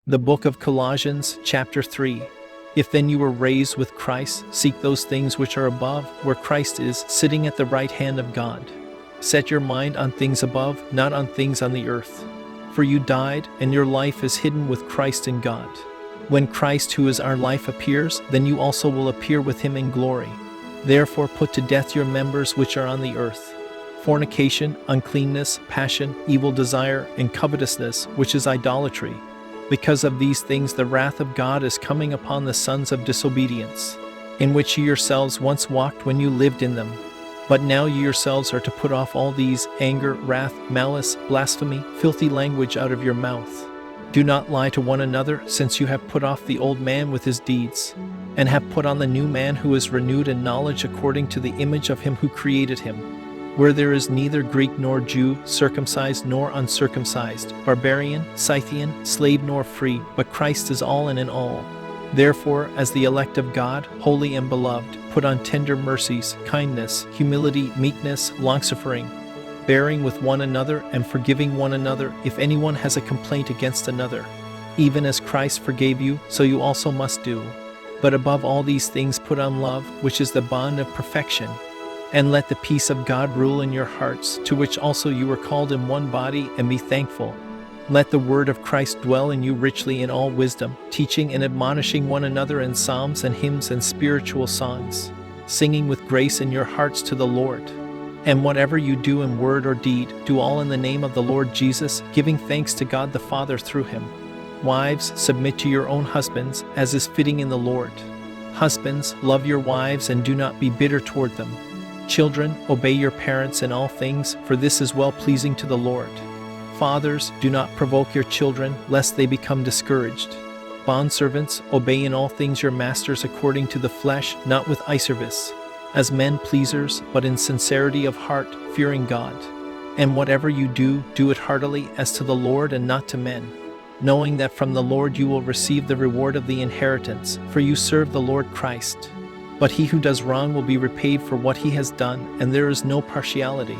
The Book of Colossians, chapter 3. If then you were raised with Christ, seek those things which are above, where Christ is, sitting at the right hand of God. Set your mind on things above, not on things on the earth. For you died, and your life is hidden with Christ in God. When Christ, who is our life, appears, then you also will appear with him in glory. Therefore put to death your members which are on the earth: fornication, uncleanness, passion, evil desire, and covetousness, which is idolatry. Because of these things the wrath of God is coming upon the sons of disobedience, in which you yourselves once walked when you lived in them. But now you yourselves are to put off all these: anger, wrath, malice, blasphemy, filthy language out of your mouth. Do not lie to one another, since you have put off the old man with his deeds, and have put on the new man, who is renewed in knowledge according to the image of him who created him. Where there is neither Greek nor Jew, circumcised nor uncircumcised, barbarian, Scythian, slave nor free, but Christ is all and in all. Therefore, as the elect of God, holy and beloved, put on tender mercies, kindness, humility, meekness, longsuffering, bearing with one another and forgiving one another if anyone has a complaint against another. Even as Christ forgave you, so you also must do. But above all these things put on love, which is the bond of perfection. And let the peace of God rule in your hearts, to which also you were called in one body, and be thankful. Let the word of Christ dwell in you richly in all wisdom, teaching and admonishing one another in psalms and hymns and spiritual songs, singing with grace in your hearts to the Lord. And whatever you do in word or deed, do all in the name of the Lord Jesus, giving thanks to God the Father through him. Wives, submit to your own husbands, as is fitting in the Lord. Husbands, love your wives and do not be bitter toward them. Children, obey your parents in all things, for this is well-pleasing to the Lord. Fathers, do not provoke your children, lest they become discouraged. Bondservants, obey in all things your masters according to the flesh, not with eye service, as men pleasers, but in sincerity of heart, fearing God. And whatever you do, do it heartily, as to the Lord and not to men, knowing that from the Lord you will receive the reward of the inheritance, for you serve the Lord Christ. But he who does wrong will be repaid for what he has done, and there is no partiality.